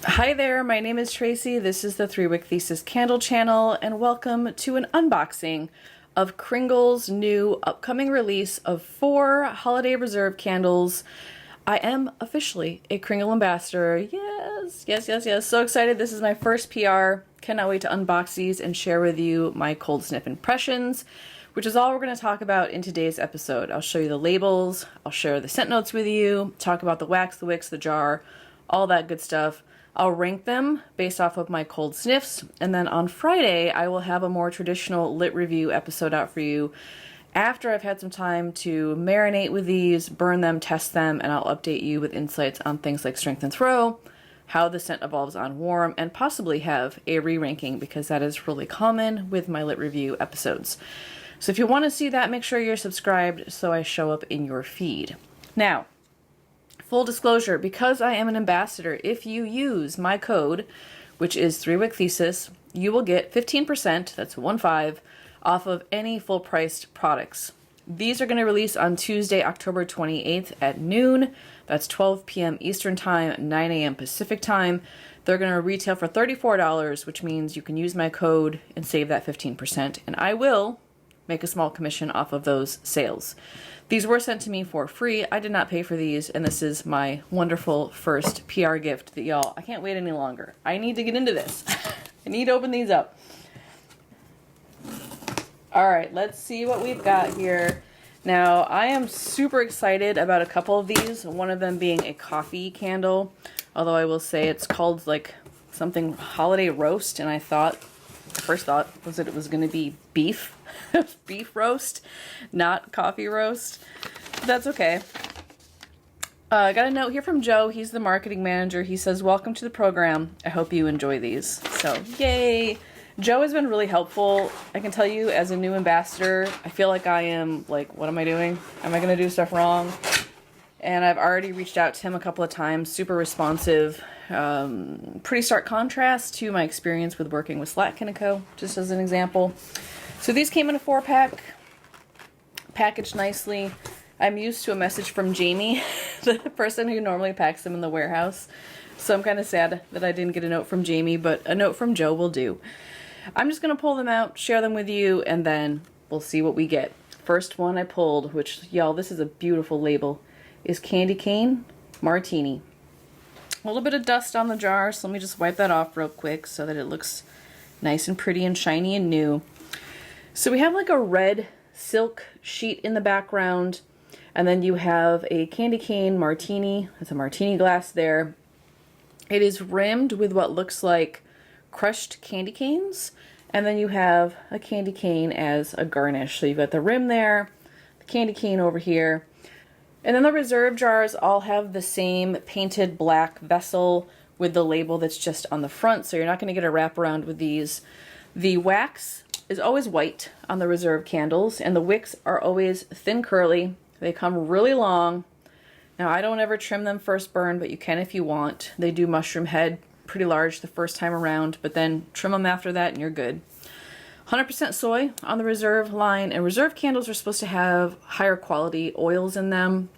Hi there, my name is Tracy. This is the 3-Wick Thesis Candle channel, and welcome to an unboxing of Kringle's new upcoming release of 4 holiday reserve candles. I am officially a Kringle ambassador. Yes, yes, yes, yes. So excited. This is my first PR. Cannot wait to unbox these and share with you my cold sniff impressions, which is all we're going to talk about in today's episode. I'll show you the labels, I'll share the scent notes with you, talk about the wax, the wicks, the jar, all that good stuff. I'll rank them based off of my cold sniffs, and then on Friday I will have a more traditional lit review episode out for you after I've had some time to marinate with these, burn them, test them, and I'll update you with insights on things like strength and throw, how the scent evolves on warm, and possibly have a re-ranking because that is really common with my lit review episodes. So if you want to see that, make sure you're subscribed so I show up in your feed. Now, full disclosure, because I am an ambassador, if you use my code, which is 3-Wick Thesis, you will get 15%, that's 15, off of any full-priced products. These are going to release on Tuesday, October 28th at noon. That's 12 p.m. Eastern Time, 9 a.m. Pacific Time. They're going to retail for $34, which means you can use my code and save that 15%, and I will make a small commission off of those sales. These were sent to me for free. I did not pay for these, and this is my wonderful first PR gift that y'all, I can't wait any longer. I need to get into this. I need to open these up. All right, let's see what we've got here. Now, I am super excited about a couple of these, one of them being a coffee candle, although I will say it's called like something holiday roast, and I thought, first thought was that it was going to be beef. Beef roast, not coffee roast. But that's okay. I got a note here from Joe. He's the marketing manager. He says, "Welcome to the program. I hope you enjoy these." So, yay! Joe has been really helpful. I can tell you, as a new ambassador, I feel like I am like, what am I doing? Am I going to do stuff wrong? And I've already reached out to him a couple of times. Super responsive. Pretty stark contrast to my experience with working with Slatkin & Co., just as an example. So these came in a 4-pack, packaged nicely. I'm used to a message from Jamie, the person who normally packs them in the warehouse. So I'm kind of sad that I didn't get a note from Jamie, but a note from Joe will do. I'm just going to pull them out, share them with you, and then we'll see what we get. First one I pulled, which, y'all, this is a beautiful label, is Cane Martini. A little bit of dust on the jar, so let me just wipe that off real quick so that it looks nice and pretty and shiny and new. So we have like a red silk sheet in the background, and then you have a candy cane martini. It's a martini glass there. It is rimmed with what looks like crushed candy canes, and then you have a candy cane as a garnish. So you've got the rim there, the candy cane over here, and then the reserve jars all have the same painted black vessel with the label that's just on the front, so you're not going to get a wraparound with these. The wax is always white on the reserve candles, and the wicks are always thin curly. They come really long. Now, I don't ever trim them first burn, but you can if you want. They do mushroom head pretty large the first time around, but then trim them after that and you're good. 100% soy on the reserve line, and reserve candles are supposed to have higher quality oils in them,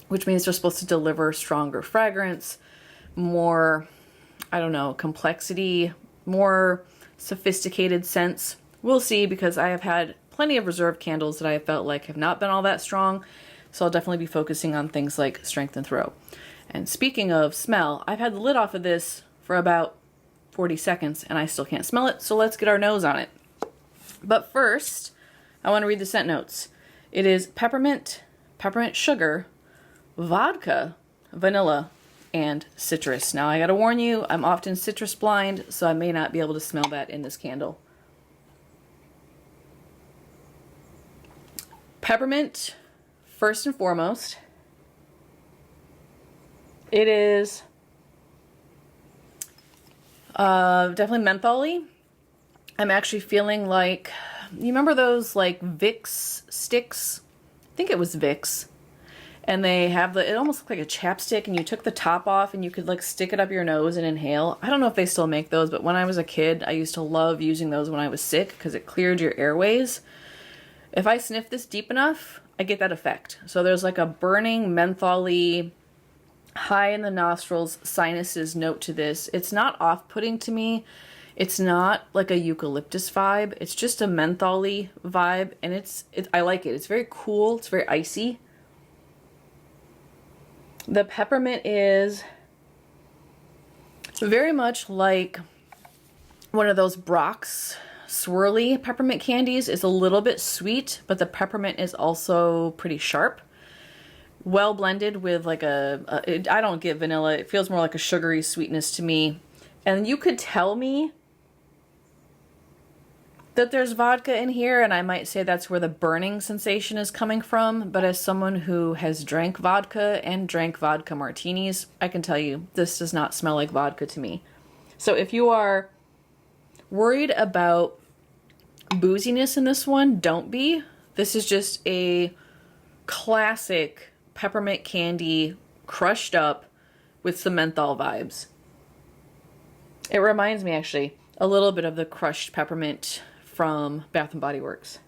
which means they're supposed to deliver stronger fragrance, more, I don't know, complexity, more sophisticated scents. We'll see, because I have had plenty of reserve candles that I have felt like have not been all that strong, so I'll definitely be focusing on things like strength and throw. And speaking of smell, I've had the lid off of this for about 40 seconds and I still can't smell it, so let's get our nose on it. But first, I want to read the scent notes. It is peppermint, peppermint sugar, vodka, vanilla, and citrus. Now I gotta warn you, I'm often citrus blind, so I may not be able to smell that in this candle. Peppermint, first and foremost. It is definitely mentholy. I'm actually feeling like, you remember those like Vicks sticks? I think it was Vicks. And they have it almost looked like a chapstick, and you took the top off and you could like stick it up your nose and inhale. I don't know if they still make those, but when I was a kid, I used to love using those when I was sick because it cleared your airways. If I sniff this deep enough, I get that effect. So there's like a burning mentholy high in the nostrils, sinuses note to this. It's not off-putting to me. It's not like a eucalyptus vibe. It's just a menthol-y vibe, and I like it. It's very cool. It's very icy. The peppermint is very much like one of those Brock's swirly peppermint candies. It's a little bit sweet, but the peppermint is also pretty sharp. Well blended with like I don't get vanilla. It feels more like a sugary sweetness to me. And you could tell me that there's vodka in here, and I might say that's where the burning sensation is coming from. But as someone who has drank vodka and drank vodka martinis, I can tell you this does not smell like vodka to me. So if you are worried about booziness in this one, don't be. This is just a classic peppermint candy crushed up with some menthol vibes. It reminds me actually a little bit of the crushed peppermint from Bath and Body Works.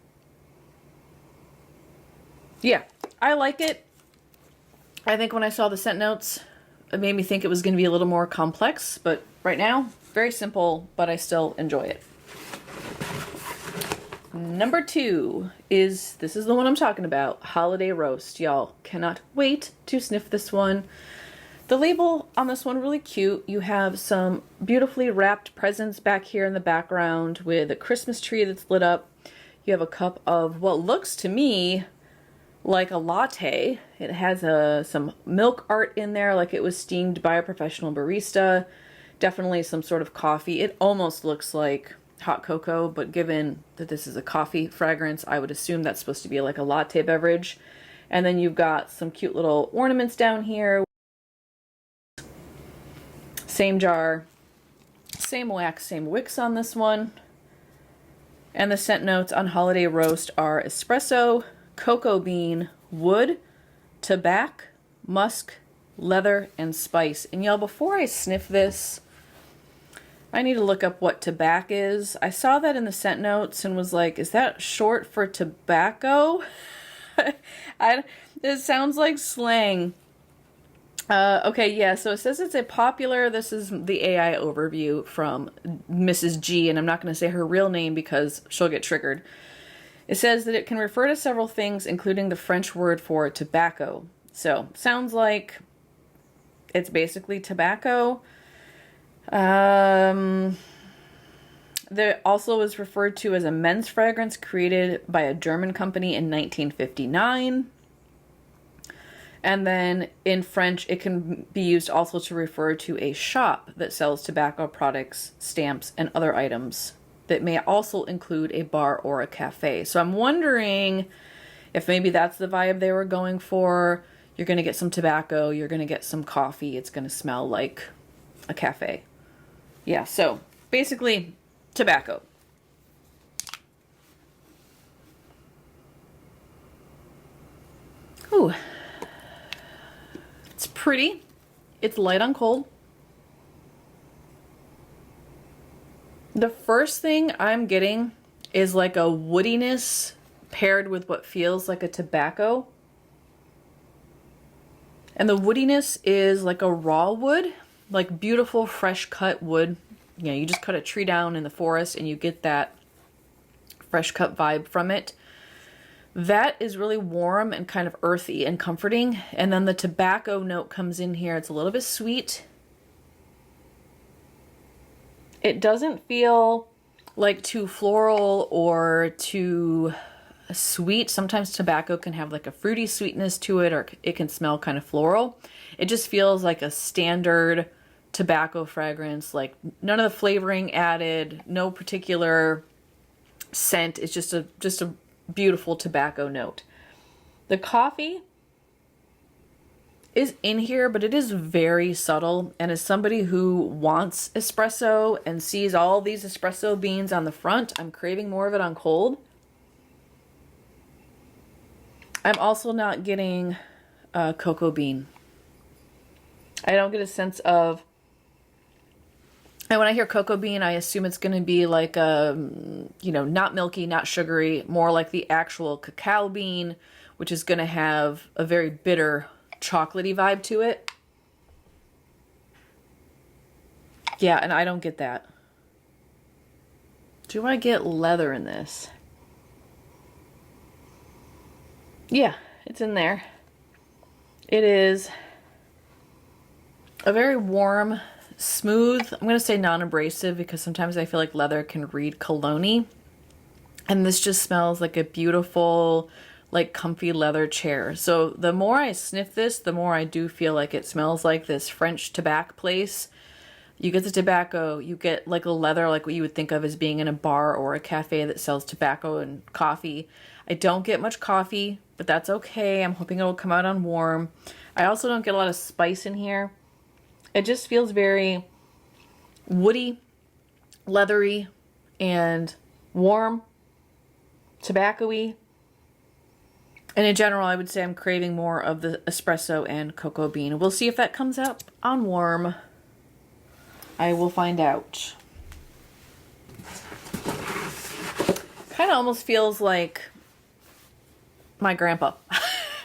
Yeah, I like it. I think when I saw the scent notes, it made me think it was going to be a little more complex, but right now, very simple, but I still enjoy it. Number 2 is, this is the one I'm talking about, Holiday Roast. Y'all cannot wait to sniff this one. The label on this one, really cute. You have some beautifully wrapped presents back here in the background with a Christmas tree that's lit up. You have a cup of what looks to me like a latte. It has some milk art in there, like it was steamed by a professional barista. Definitely some sort of coffee. It almost looks like hot cocoa, but given that this is a coffee fragrance, I would assume that's supposed to be like a latte beverage. And then you've got some cute little ornaments down here. Same jar, same wax, same wicks on this one. And the scent notes on Holiday Roast are espresso, cocoa bean, wood, tobacco, musk, leather, and spice. And y'all, before I sniff this, I need to look up what tobacco is. I saw that in the scent notes and was like, is that short for tobacco? It sounds like slang. Okay, yeah, so it says it's a popular, this is the AI overview from Mrs. G, and I'm not going to say her real name because she'll get triggered. It says that it can refer to several things, including the French word for tobacco. So, sounds like it's basically tobacco. There also was referred to as a men's fragrance created by a German company in 1959. And then in French, it can be used also to refer to a shop that sells tobacco products, stamps, and other items that may also include a bar or a cafe. So I'm wondering if maybe that's the vibe they were going for. You're going to get some tobacco, you're going to get some coffee, it's going to smell like a cafe. Yeah, so basically tobacco. Ooh. It's pretty. It's light on cold. The first thing I'm getting is like a woodiness paired with what feels like a tobacco. And the woodiness is like a raw wood, like beautiful fresh cut wood. You know, you just cut a tree down in the forest and you get that fresh cut vibe from it. That is really warm and kind of earthy and comforting. And then the tobacco note comes in here. It's a little bit sweet. It doesn't feel like too floral or too sweet. Sometimes tobacco can have like a fruity sweetness to it, or it can smell kind of floral. It just feels like a standard tobacco fragrance, like none of the flavoring added, no particular scent. It's just a beautiful tobacco note. The coffee is in here, but it is very subtle, and as somebody who wants espresso and sees all these espresso beans on the front, I'm craving more of it on cold. I'm also not getting cocoa bean. I don't get a sense of, and when I hear cocoa bean, I assume it's going to be like not milky, not sugary, more like the actual cacao bean, which is going to have a very bitter, chocolatey vibe to it. Yeah, and I don't get that. Do I get leather in this? Yeah, it's in there. It is a very warm, smooth, I'm going to say non-abrasive because sometimes I feel like leather can read cologne-y. And this just smells like a beautiful, like comfy leather chair. So the more I sniff this, the more I do feel like it smells like this French tobacco place. You get the tobacco, you get like a leather, like what you would think of as being in a bar or a cafe that sells tobacco and coffee. I don't get much coffee, but that's okay. I'm hoping it will come out on warm. I also don't get a lot of spice in here. It just feels very woody, leathery, and warm, tobacco-y. And in general, I would say I'm craving more of the espresso and cocoa bean. We'll see if that comes up on warm. I will find out. Kind of almost feels like my grandpa.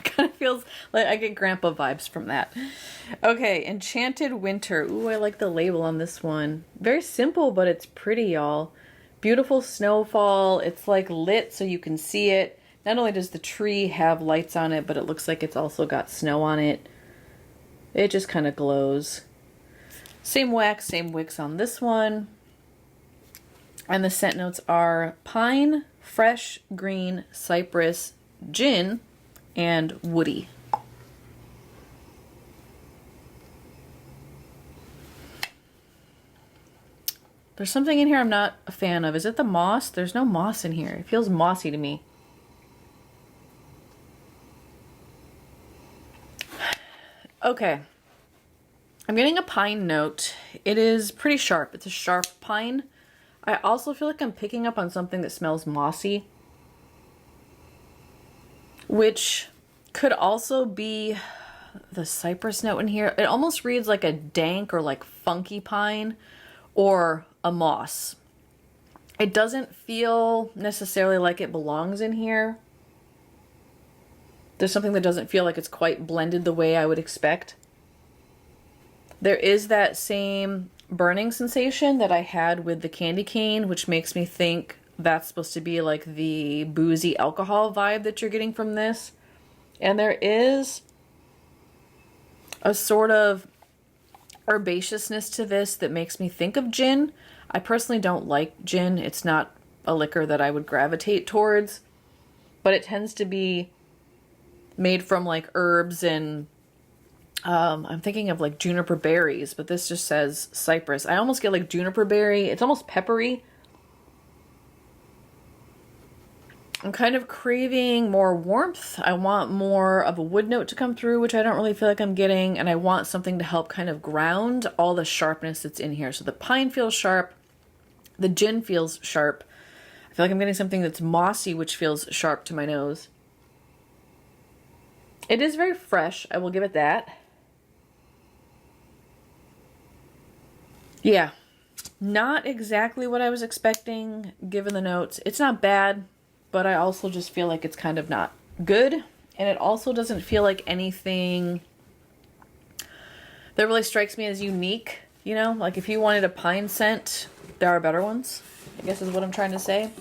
Kind of feels like I get grandpa vibes from that. Okay, Enchanted Winter. Ooh, I like the label on this one. Very simple, but it's pretty, y'all. Beautiful snowfall. It's like lit so you can see it. Not only does the tree have lights on it, but it looks like it's also got snow on it. It just kind of glows. Same wax, same wicks on this one. And the scent notes are pine, fresh, green, cypress, gin, and woody. There's something in here I'm not a fan of. Is it the moss? There's no moss in here. It feels mossy to me. Okay. I'm getting a pine note. It is pretty sharp. It's a sharp pine. I also feel like I'm picking up on something that smells mossy, which could also be the cypress note in here. It almost reads like a dank or like funky pine or a moss. It doesn't feel necessarily like it belongs in here. There's something that doesn't feel like it's quite blended the way I would expect. There is that same burning sensation that I had with the candy cane, which makes me think that's supposed to be like the boozy alcohol vibe that you're getting from this. And there is a sort of herbaceousness to this that makes me think of gin. I personally don't like gin. It's not a liquor that I would gravitate towards, but it tends to be made from like herbs and I'm thinking of like juniper berries, but this just says cypress. I almost get like juniper berry. It's almost peppery. I'm kind of craving more warmth. I want more of a wood note to come through, which I don't really feel like I'm getting. And I want something to help kind of ground all the sharpness that's in here. So the pine feels sharp. The gin feels sharp. I feel like I'm getting something that's mossy, which feels sharp to my nose. It is very fresh. I will give it that. Yeah, not exactly what I was expecting given the notes. It's not bad, but I also just feel like it's kind of not good. And it also doesn't feel like anything that really strikes me as unique. You know, like if you wanted a pine scent, there are better ones, I guess is what I'm trying to say.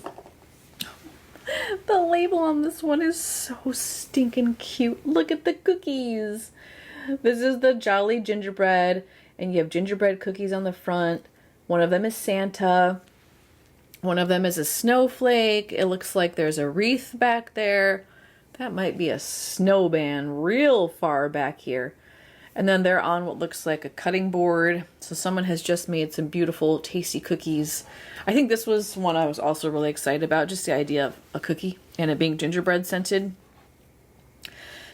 The label on this one is so stinking cute. Look at the cookies. This is the Jolly Gingerbread, and you have gingerbread cookies on the front. One of them is Santa. One of them is a snowflake. It looks like there's a wreath back there. That might be a snowman real far back here. And then they're on what looks like a cutting board. So someone has just made some beautiful, tasty cookies. I think this was one I was also really excited about. Just the idea of a cookie and it being gingerbread scented.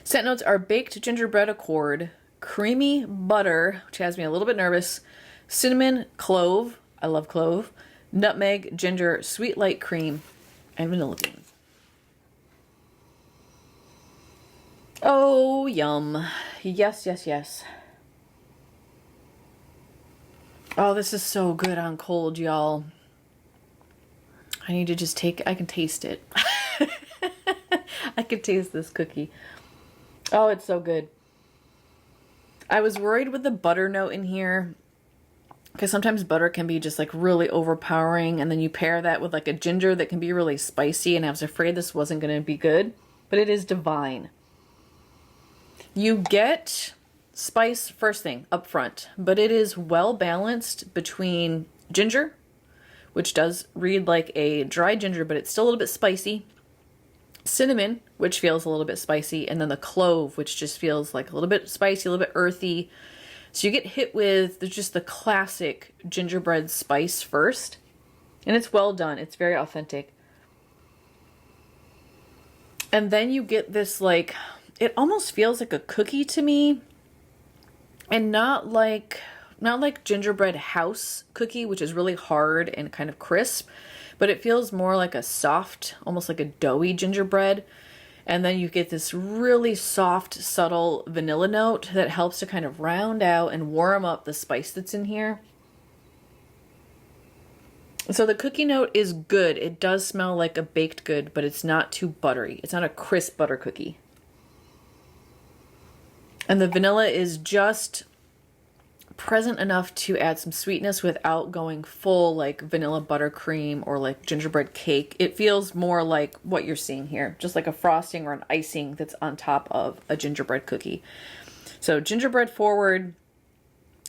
Scent notes are baked gingerbread accord, creamy butter, which has me a little bit nervous, cinnamon, clove, I love clove, nutmeg, ginger, sweet light cream, and vanilla bean. Oh, yum. Yes, yes, yes. Oh, this is so good on cold, y'all. I need to just I can taste it. I can taste this cookie. Oh, it's so good. I was worried with the butter note in here because sometimes butter can be just like really overpowering, and then you pair that with like a ginger that can be really spicy, and I was afraid this wasn't going to be good, but it is divine. You get spice first thing up front, but it is well balanced between ginger, which does read like a dry ginger, but it's still a little bit spicy, cinnamon, which feels a little bit spicy, and then the clove, which just feels like a little bit spicy, a little bit earthy. So you get hit with just the classic gingerbread spice first, and it's well done. It's very authentic. And then you get this, like, it almost feels like a cookie to me, and not like gingerbread house cookie, which is really hard and kind of crisp, but it feels more like a soft, almost like a doughy gingerbread. And then you get this really soft, subtle vanilla note that helps to kind of round out and warm up the spice that's in here. So the cookie note is good. It does smell like a baked good, but it's not too buttery. It's not a crisp butter cookie. And the vanilla is just present enough to add some sweetness without going full like vanilla buttercream or like gingerbread cake. It feels more like what you're seeing here, just like a frosting or an icing that's on top of a gingerbread cookie. So gingerbread forward.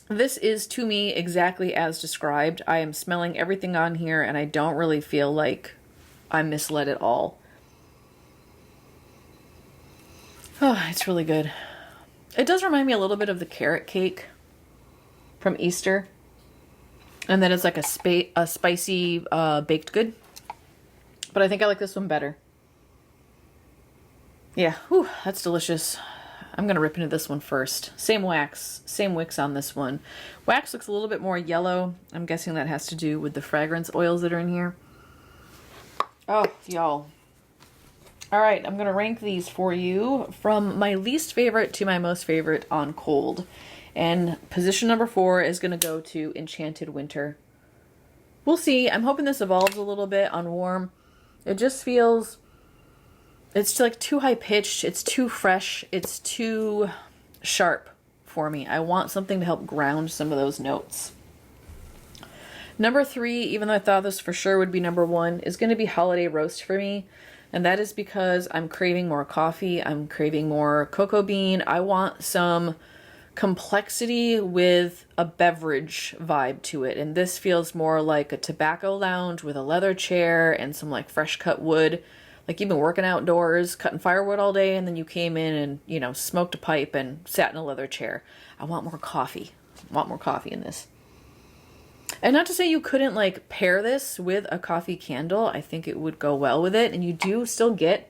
This is to me exactly as described. I am smelling everything on here and I don't really feel like I'm misled at all. Oh, it's really good. It does remind me a little bit of the carrot cake from Easter, and then it's like a spicy baked good, but I think I like this one better. Yeah, whew, that's delicious. I'm gonna rip into this one first. Same wax, same wicks on this one. Wax looks a little bit more yellow. I'm guessing that has to do with the fragrance oils that are in here. Oh, y'all. All right, I'm gonna rank these for you from my least favorite to my most favorite on cold. And position number 4 is going to go to Enchanted Winter. We'll see. I'm hoping this evolves a little bit on warm. It just feels, it's like too high pitched. It's too fresh. It's too sharp for me. I want something to help ground some of those notes. Number 3, even though I thought this for sure would be number 1, is going to be Holiday Roast for me. And that is because I'm craving more coffee. I'm craving more cocoa bean. I want some complexity with a beverage vibe to it, and this feels more like a tobacco lounge with a leather chair and some like fresh cut wood, like you've been working outdoors cutting firewood all day and then you came in and, you know, smoked a pipe and sat in a leather chair. I want more coffee. I want more coffee in this. And not to say you couldn't like pair this with a coffee candle. I think it would go well with it, and you do still get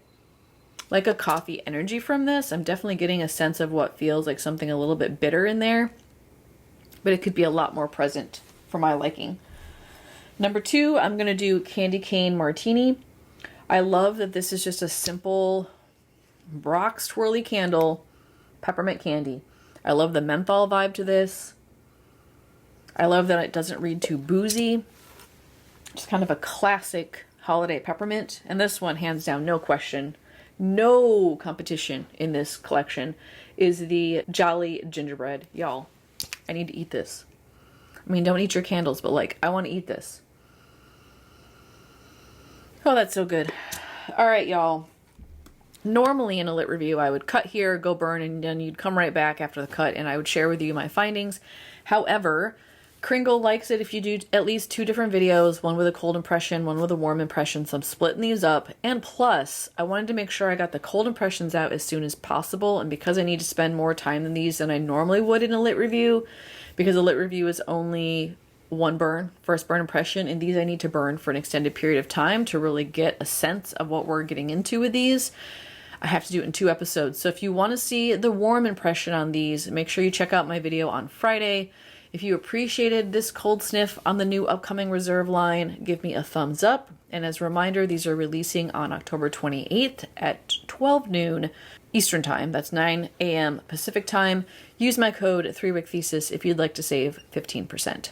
like a coffee energy from this. I'm definitely getting a sense of what feels like something a little bit bitter in there, but it could be a lot more present for my liking. Number 2, I'm going to do Cane Martini. I love that this is just a simple Brock's twirly candle, peppermint candy. I love the menthol vibe to this. I love that it doesn't read too boozy. Just kind of a classic holiday peppermint. And this one, hands down, no question, no competition in this collection, is the Jolly Gingerbread. Y'all, I need to eat this. I mean, don't eat your candles, but like, I want to eat this. Oh, that's so good. All right, y'all. Normally in a lit review, I would cut here, go burn, and then you'd come right back after the cut and I would share with you my findings. However, Kringle likes it if you do at least 2 different videos, one with a cold impression, one with a warm impression, so I'm splitting these up. And plus, I wanted to make sure I got the cold impressions out as soon as possible, and because I need to spend more time than these than I normally would in a lit review, because a lit review is only one burn, first burn impression, and these I need to burn for an extended period of time to really get a sense of what we're getting into with these. I have to do it in 2 episodes. So if you want to see the warm impression on these, make sure you check out my video on Friday. If you appreciated this cold sniff on the new upcoming Reserve line, give me a thumbs up. And as a reminder, these are releasing on October 28th at 12 noon Eastern Time. That's 9 a.m. Pacific Time. Use my code 3WickThesis if you'd like to save 15%.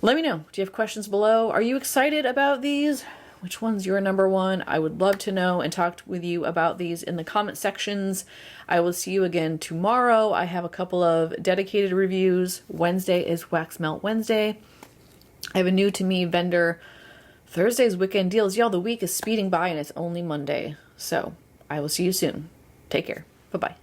Let me know. Do you have questions below? Are you excited about these? which one's your number one? I would love to know and talk with you about these in the comment sections. I will see you again tomorrow. I have a couple of dedicated reviews. Wednesday is Wax Melt Wednesday. I have a new to me vendor. Thursday's weekend deals. Y'all, the week is speeding by and it's only Monday. So I will see you soon. Take care. Bye-bye.